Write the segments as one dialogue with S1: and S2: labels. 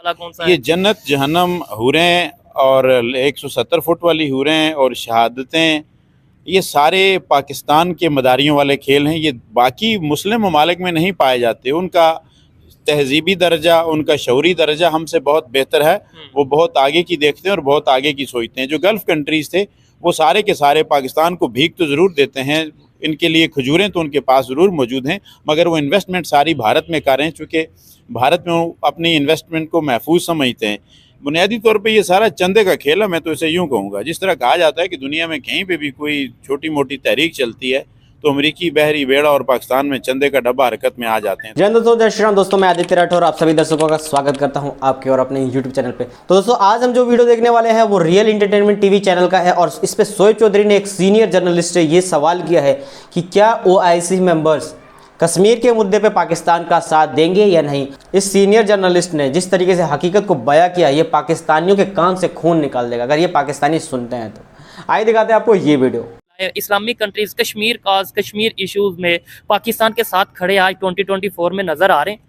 S1: वाला कौन सा
S2: ये
S1: है?
S2: जन्नत जहन्नम हूरें और 170 फुट वाली हूरें और शहादतें, ये सारे पाकिस्तान के मदारियों वाले खेल हैं। ये बाकी मुस्लिम ममालिक में नहीं पाए जाते। उनका तहजीबी दर्जा, उनका शऊरी दर्जा हमसे बहुत बेहतर है। वो बहुत आगे की देखते हैं और बहुत आगे की सोचते हैं। जो गल्फ़ कंट्रीज़ थे वो सारे के सारे पाकिस्तान को भीख तो ज़रूर देते हैं, इनके लिए खजूरें तो उनके पास ज़रूर मौजूद हैं, मगर वो इन्वेस्टमेंट सारी भारत में कर रहे हैं, चूँकि भारत में वो अपनी इन्वेस्टमेंट को महफूज समझते हैं। बुनियादी तौर पे ये सारा चंदे का खेल है। मैं तो इसे यूँ कहूँगा, जिस तरह कहा जाता है कि दुनिया में कहीं पे भी कोई छोटी मोटी तहरीक चलती है तो अमरीकी बहरी बेड़ा और पाकिस्तान में चंदे का डब्बा हरकत में आ जाते हैं।
S3: जय हिंद दोस्तों, जय श्री राम दोस्तों। मैं आदित्य राठौर आप सभी दर्शकों का स्वागत करता हूं आपके और अपने YouTube चैनल पे। तो दोस्तों आज हम जो वीडियो देखने वाले हैं वो रियल एंटरटेनमेंट टीवी चैनल का है और इस पे शोएब चौधरी ने, एक सीनियर जर्नलिस्ट है, ये सवाल किया है कि क्या OIC मेंबर्स कश्मीर के मुद्दे पे पाकिस्तान का साथ देंगे या नहीं। इस सीनियर जर्नलिस्ट ने जिस तरीके से हकीकत को बयां किया, ये पाकिस्तानियों के कान से खून निकाल देगा अगर ये पाकिस्तानी सुनते हैं तो। आइए दिखाते हैं आपको ये वीडियो।
S1: इस्लामिक कंट्रीज कश्मीर काज, कश्मीर इश्यूज में पाकिस्तान के साथ खड़े आज 2024 में नजर आ रहे हैं।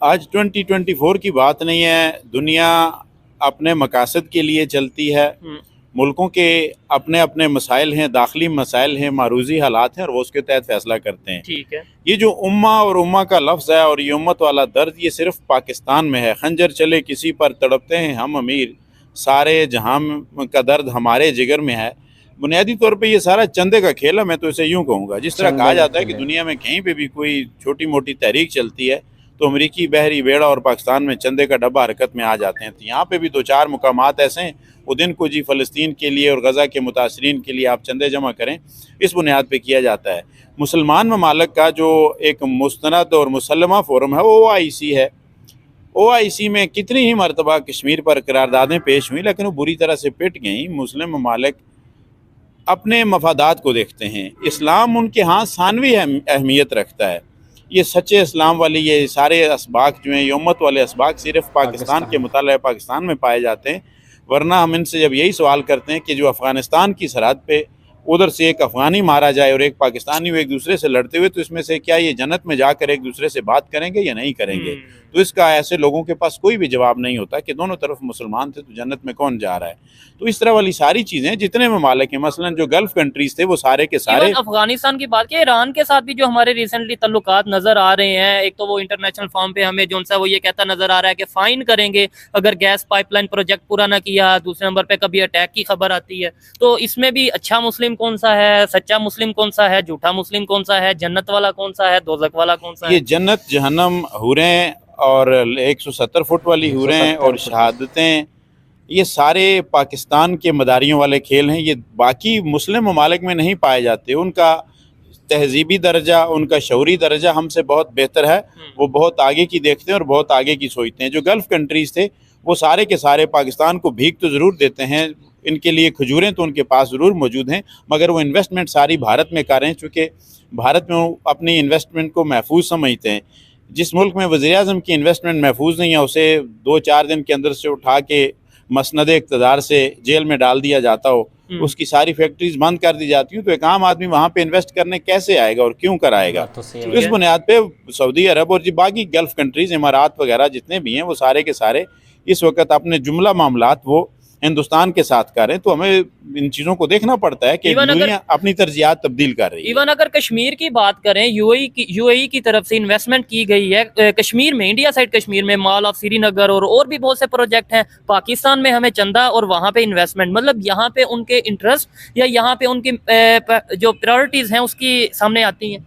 S2: आज 2024 की बात नहीं है। दुनिया अपने मकासद के लिए चलती है। मुल्कों के अपने अपने मसाइल हैं, दाखिली मसाइल हैं, मारूजी हालात हैं और वो उसके तहत फैसला करते हैं।
S1: ठीक है।
S2: ये जो उम्मा और उम्मा का लफ्ज़ है और ये उम्मत वाला दर्द, ये सिर्फ पाकिस्तान में है। खंजर चले किसी पर तड़पते हैं हम अमीर, सारे जहां का दर्द हमारे जिगर में है। बुनियादी तौर पे ये सारा चंदे का खेल है। मैं तो इसे यूँ कहूँगा, जिस तरह कहा जाता है कि दुनिया में कहीं पे भी कोई छोटी मोटी तहरीक चलती है तो अमरीकी बहरी बेड़ा और पाकिस्तान में चंदे का डब्बा हरकत में आ जाते हैं। तो यहाँ पे भी दो चार मुकामात ऐसे हैं, वो दिन को जी फ़लस्तीन के लिए और गज़ा के मुतासरीन के लिए आप चंदे जमा करें, इस बुनियाद पे किया जाता है। मुसलमान ममालिक का जो एक मुस्तनद और मुसल्लमा फ़ोरम है वो OIC है। OIC में कितनी ही मरतबा कश्मीर पर करारदादें पेश हुई, लेकिन वो बुरी तरह से पिट गई। मुस्लिम ममालिक अपने मफादात को देखते हैं। इस्लाम उनके यहाँ सानवी अहमियत रखता है। ये सच्चे इस्लाम वाली ये सारे असबाक जो हैं, ये उम्मत वाले असबाक सिर्फ पाकिस्तान के मुताले पाकिस्तान में पाए जाते हैं। वरना हम इनसे जब यही सवाल करते हैं कि जो अफ़गानिस्तान की सरहद पे उधर से एक अफ़गानी मारा जाए और एक पाकिस्तानी एक दूसरे से लड़ते हुए, तो इसमें से क्या ये जन्नत में जाकर एक दूसरे से बात करेंगे या नहीं करेंगे? तो इसका ऐसे लोगों के पास कोई भी जवाब नहीं होता कि दोनों तरफ मुसलमान थे तो जन्नत में कौन जा रहा है। तो इस तरह वाली सारी चीज़ें जितने ममालिक हैं, मसलन जो गल्फ़ कंट्रीज़ थे वो सारे के सारे,
S1: अफगानिस्तान की बात की, ईरान के साथ भी जो हमारे रिसेंटली तल्लुकात नजर आ रहे हैं, एक तो वो इंटरनेशनल फॉर्म पे हमें जो सा वो ये कहता नजर आ रहा है कि फाइन करेंगे अगर गैस पाइपलाइन प्रोजेक्ट पूरा ना किया। दूसरे नंबर पे कभी अटैक की खबर आती है। तो इसमें भी अच्छा मुस्लिम कौन सा है, सच्चा मुस्लिम कौन सा है, झूठा मुस्लिम कौन सा है, जन्नत वाला कौन सा है, दोज़ख वाला कौन सा है?
S2: ये जन्नत जहन्नम हूरें और 170 फुट वाली हूरें और शहादतें, ये सारे पाकिस्तान के मदारियों वाले खेल हैं। ये बाकी मुस्लिम ममालिक में नहीं पाए जाते। उनका तहजीबी दर्जा, उनका शऊरी दर्जा हमसे बहुत बेहतर है। वो बहुत आगे की देखते हैं और बहुत आगे की सोचते हैं। जो गल्फ़ कंट्रीज़ थे वो सारे के सारे पाकिस्तान को भीख तो ज़रूर देते हैं, इनके लिए खजूरें तो उनके पास ज़रूर मौजूद हैं, मगर वो इन्वेस्टमेंट सारी भारत में कर रहे हैं, चूँकि भारत में वो अपनी इन्वेस्टमेंट को महफूज समझते हैं। जिस मुल्क में वज़ीर-ए-आज़म की इन्वेस्टमेंट महफूज नहीं है, उसे 2-4 दिन के अंदर से उठा के मसनद इक़्तिदार से जेल में डाल दिया जाता हो, उसकी सारी फैक्ट्रीज बंद कर दी जाती हूँ, तो एक आम आदमी वहाँ पे इन्वेस्ट करने कैसे आएगा और क्यों कर आएगा? तो इस बुनियाद पे सऊदी अरब और जी बाकी गल्फ़ कंट्रीज़, इमारात वगैरह जितने भी हैं, वो सारे के सारे इस वक्त अपने जुमला मामलात वो हिंदुस्तान के साथ करें। तो हमें इन चीज़ों को देखना पड़ता है कि दुनिया अपनी तरजीहात तब्दील कर रही है।
S1: इवन अगर कश्मीर की बात करें, यूएई की तरफ से इन्वेस्टमेंट की गई है कश्मीर में, इंडिया साइड कश्मीर में, मॉल ऑफ श्रीनगर और भी बहुत से प्रोजेक्ट हैं। पाकिस्तान में हमें चंदा और वहाँ पे इन्वेस्टमेंट, मतलब यहाँ पे उनके इंटरेस्ट या यहाँ पे उनकी जो प्रायोरिटीज़ हैं उसकी सामने आती हैं।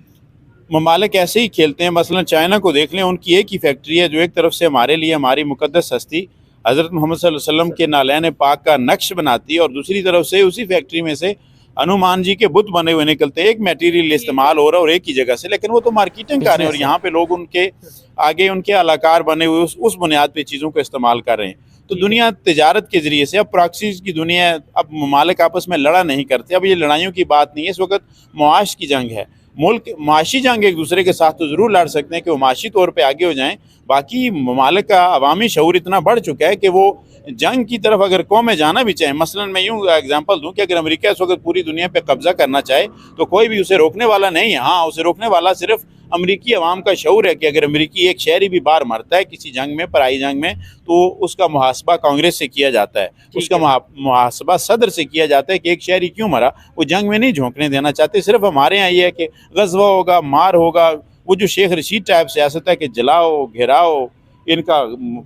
S2: ममालिक ऐसे ही खेलते हैं। मसलन चाइना को देख लें, उनकी एक ही फैक्ट्री है जो एक तरफ से हमारे लिए हमारी मुक़द्दस हस्ती हज़रत मोहम्मद सल्लल्लाहु अलैहि वसल्लम के नालैन पाक का नक्श बनाती है और दूसरी तरफ से उसी फैक्ट्री में से हनुमान जी के बुत बने हुए निकलते हैं। एक मटेरियल इस्तेमाल हो रहा है और एक ही जगह से, लेकिन वो तो मार्केटिंग कर रहे हैं और यहाँ पे लोग उनके आगे उनके अलाकार बने हुए उस बुनियाद पे चीज़ों को इस्तेमाल कर रहे हैं। तो दुनिया तिजारत के ज़रिए से, अब प्रॉक्सीज़ की दुनिया, अब ममालिक आपस में लड़ा नहीं करते। अब ये लड़ाइयों की बात नहीं है, इस वक्त मुआश की जंग है। मुल्क माशी जंग एक दूसरे के साथ तो ज़रूर लड़ सकते हैं कि वो माशी तौर पे आगे हो जाएं। बाकी ममालिक का अवामी शऊर इतना बढ़ चुका है कि वो जंग की तरफ अगर कौमें जाना भी चाहें, मसलन मैं यूँ एग्जांपल दूं कि अगर अमेरिका इस वक्त पूरी दुनिया पे कब्जा करना चाहे तो कोई भी उसे रोकने वाला नहीं है। हाँ, उसे रोकने वाला सिर्फ अमरीकी अवाम का शऊर है कि अगर अमरीकी एक शहरी भी बाहर मरता है किसी जंग में, पराई जंग में, तो उसका मुहासबा कांग्रेस से किया जाता है, उसका मुहासबा सदर से किया जाता है कि एक शहरी क्यों मरा। वो जंग में नहीं झोंकने देना चाहते। सिर्फ हमारे यहाँ ये है कि गज़वा होगा, मार होगा, वो जो शेख रशीद टाइप सियासत है कि जलाओ, घेराओ, इनका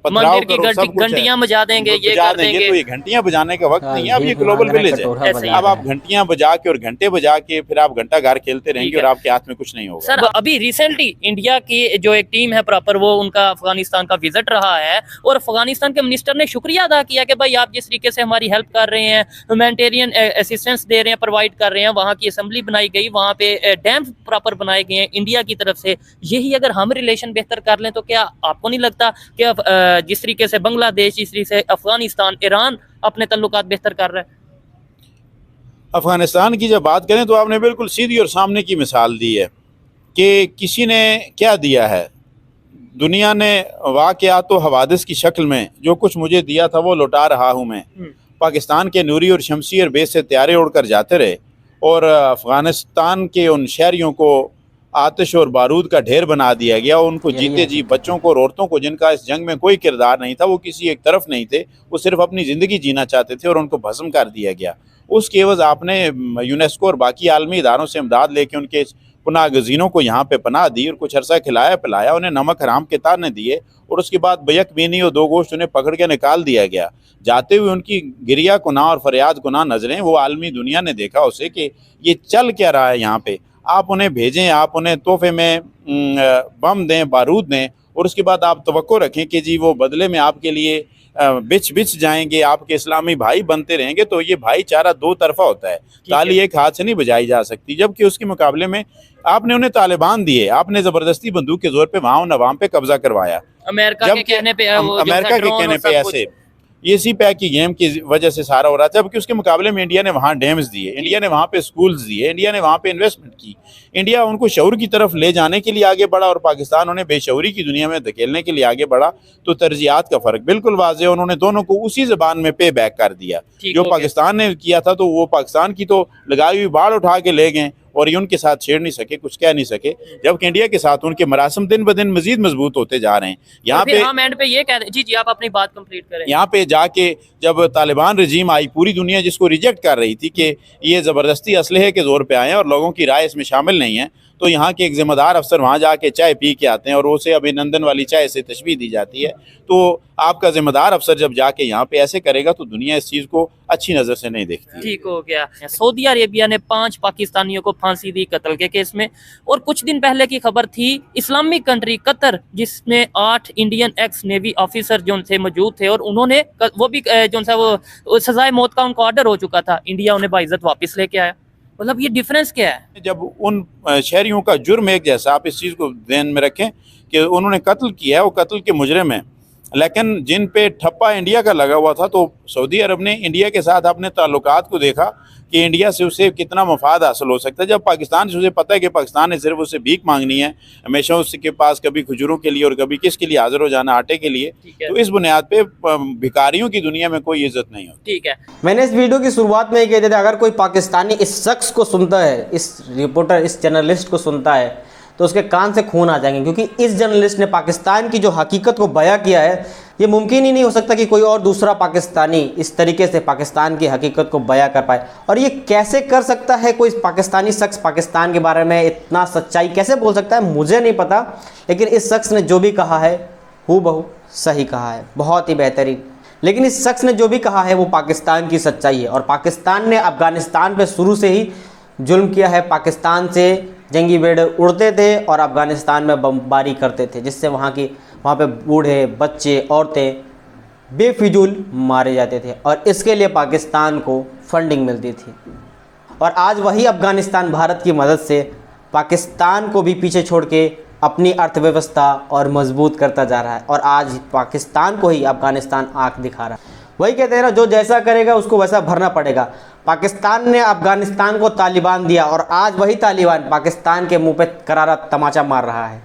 S2: पथराव
S1: मंदिर की घंटियां बजा देंगे, ये कर देंगे।
S2: तो ये घंटियां बजाने का वक्त नहीं है, अब ये ग्लोबल विलेज है। अब आप घंटियां बजा के और घंटे बजा के फिर आप घंटा घर खेलते रहेंगे और आपके हाथ में कुछ नहीं होगा।
S1: सर, अभी रिसेंटली इंडिया की जो एक टीम है प्रॉपर, वो उनका अफगानिस्तान का विजिट रहा है और अफगानिस्तान के मिनिस्टर ने शुक्रिया अदा किया कि भाई आप जिस तरीके से हमारी हेल्प कर रहे हैं, ह्यूमैनिटेरियन असिस्टेंस दे रहे हैं, प्रोवाइड कर रहे हैं। वहाँ की असेंबली बनाई गई, वहाँ पे डैम प्रॉपर बनाए गए हैं इंडिया की तरफ से। यही अगर हम रिलेशन बेहतर कर लें तो क्या आपको नहीं लगता कि जिस तरीके से बांग्लादेश, जिस तरीके से अफगानिस्तान, ईरान अपने तल्लुकात बेहतर कर रहा है?
S2: अफगानिस्तान की जब बात करें तो आपने बिल्कुल सीधी और सामने की मिसाल दी है कि किसी ने क्या दिया है। दुनिया ने वाक़यात तो हवादिस की शक्ल में जो कुछ मुझे दिया था वो लौटा रहा हूँ मैं। पाकिस्तान के नूरी और शमशीर बेस से त्यारे उड़कर जाते रहे और अफगानिस्तान के उन शहरियों को आतिश और बारूद का ढेर बना दिया गया। उनको जीते जी बच्चों को और औरतों को, जिनका इस जंग में कोई किरदार नहीं था, वो किसी एक तरफ नहीं थे, वो सिर्फ अपनी ज़िंदगी जीना चाहते थे और उनको भस्म कर दिया गया। उसके एवज़ आपने यूनेस्को और बाकी आलमी इदारों से इमदाद लेके उनके पनाह गज़ीनों को यहाँ पे पनाह दी और कुछ अरसा खिलाया पिलाया, उन्हें नमक हराम के ताने दिए और उसके बाद बैक बीनी और दो गोश्त उन्हें पकड़ के निकाल दिया गया। जाते हुए उनकी गिरिया गुनाह और फरियाद गुनाह नजरें वो आलमी दुनिया ने देखा उसे कि ये चल क्या रहा है यहाँ पे। आप उन्हें भेजें, आप उन्हें तोहफे में बम दें, बारूद दें और उसके बाद आप तवक्को रखें कि जी वो बदले में आपके लिए बिछ जाएंगे, आपके इस्लामी भाई बनते रहेंगे। तो ये भाईचारा दो तरफा होता है, ताली एक हाथ से नहीं बजाई जा सकती। जबकि उसके मुकाबले में आपने उन्हें तालिबान दिए, आपने ज़बरदस्ती बंदूक के जोर पे वहाँ उन अवाम पे कब्जा करवाया।
S1: अमेरिका के कहने पे
S2: ऐसे ये सी पैक की गेम की वजह से सारा हो रहा था। जबकि उसके मुकाबले में इंडिया ने वहाँ डैम्स दिए, इंडिया ने वहाँ पे स्कूल्स दिए, इंडिया ने वहाँ पे इन्वेस्टमेंट की। इंडिया उनको शऊर की तरफ ले जाने के लिए आगे बढ़ा और पाकिस्तान उन्हें बेशऊरी की दुनिया में धकेलने के लिए आगे बढ़ा। तो तरजीहात का फ़र्क बिल्कुल वाज़ेह है। उन्होंने दोनों को उसी ज़बान में पे बैक कर दिया। जो पाकिस्तान ने किया था तो वो पाकिस्तान की तो लगाई हुई बाढ़ उठा के ले गए और ये उनके साथ छेड़ नहीं सके, कुछ कह नहीं सके। जबकि इंडिया के साथ उनके मरासम दिन ब दिन मजीद मजबूत होते जा रहे हैं। यहाँ पे
S1: हम एंड पे ये कह रहे, जी आप अपनी बात कंप्लीट करें।
S2: यहाँ पे जाके जब तालिबान रजीम आई, पूरी दुनिया जिसको रिजेक्ट कर रही थी कि ये ज़बरदस्ती असलहे के जोर पे आए हैं और लोगों की राय इसमें शामिल नहीं है, तो यहाँ के एक ज़िम्मेदार अफसर वहाँ जाके चाय पी के आते हैं और उसे अभिनंदन वाली चाय से तशबीह दी जाती है। तो आपका ज़िम्मेदार अफसर जब जाके यहाँ पे ऐसे करेगा तो दुनिया इस चीज़ को अच्छी नज़र से नहीं देखती।
S1: ठीक हो गया। सऊदी अरेबिया ने 5 पाकिस्तानियों को फांसी दी कत्ल के केस में। और कुछ दिन पहले की खबर थी, इस्लामिक कंट्री कतर, जिसमें 8 इंडियन एक्स नेवी ऑफिसर जो थे मौजूद थे और उन्होंने वो भी जो सा वो सजाए मौत का उनको ऑर्डर हो चुका था, इंडिया उन्हें बाइज्जत वापस लेके आया। मतलब ये डिफरेंस क्या है?
S2: जब उन शहरियों का जुर्म एक जैसा, आप इस चीज़ को ध्यान में रखें कि उन्होंने कत्ल किया है, वो कत्ल के मुजरिम हैं, लेकिन जिन पे ठप्पा इंडिया का लगा हुआ था, तो सऊदी अरब ने इंडिया के साथ अपने ताल्लुकात को देखा कि इंडिया से उसे कितना मफाद हासिल हो सकता है। जब पाकिस्तान से उसे पता है कि पाकिस्तान ने सिर्फ उससे भीख मांगनी है, हमेशा उसके पास कभी खजूरों के लिए और कभी किसके लिए हाजिर हो जाना, आटे के लिए, तो इस बुनियाद पे भिखारियों की दुनिया में कोई इज्जत नहीं होती।
S1: ठीक है, मैंने
S3: मैंने इस वीडियो की शुरुआत में ही कह दिया था, अगर कोई पाकिस्तानी इस शख्स को सुनता है, इस रिपोर्टर, इस जर्नलिस्ट को सुनता है, तो उसके कान से खून आ जाएंगे। क्योंकि इस जर्नलिस्ट ने पाकिस्तान की जो हकीकत को बयां किया है, ये मुमकिन ही नहीं हो सकता कि कोई और दूसरा पाकिस्तानी इस तरीके से पाकिस्तान की हकीकत को बयां कर पाए। और ये कैसे कर सकता है कोई पाकिस्तानी शख्स, पाकिस्तान के बारे में इतना सच्चाई कैसे बोल सकता है, मुझे नहीं पता। लेकिन इस शख्स ने जो भी कहा है हूबहू सही कहा है, बहुत ही बेहतरीन। लेकिन इस शख्स ने जो भी कहा है वो पाकिस्तान की सच्चाई है। और पाकिस्तान ने अफगानिस्तान पे शुरू से ही जुल्म किया है। पाकिस्तान से जंगी बेड़े उड़ते थे और अफगानिस्तान में बमबारी करते थे, जिससे वहाँ पे बूढ़े, बच्चे, औरतें बेफिजूल मारे जाते थे और इसके लिए पाकिस्तान को फंडिंग मिलती थी। और आज वही अफगानिस्तान भारत की मदद से पाकिस्तान को भी पीछे छोड़ के अपनी अर्थव्यवस्था और मजबूत करता जा रहा है। और आज पाकिस्तान को ही अफगानिस्तान आंख दिखा रहा है। वही कहते हैं ना, जो जैसा करेगा उसको वैसा भरना पड़ेगा। पाकिस्तान ने अफगानिस्तान को तालिबान दिया और आज वही तालिबान पाकिस्तान के मुंह पे करारा तमाचा मार रहा है।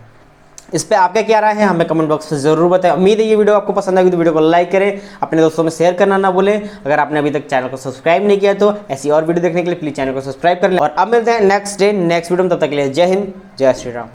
S3: इस पे आपका क्या राय है हमें कमेंट बॉक्स में ज़रूर बताएं। उम्मीद है ये वीडियो आपको पसंद आएगी तो वीडियो को लाइक करें, अपने दोस्तों में शेयर करना ना भूलें। अगर आपने अभी तक चैनल को सब्सक्राइब नहीं किया तो ऐसी और वीडियो देखने के लिए प्लीज़ चैनल को सब्सक्राइब कर लें। और अब मिलते हैं नेक्स्ट वीडियो में, तब तक के लिए जय हिंद, जय श्री राम।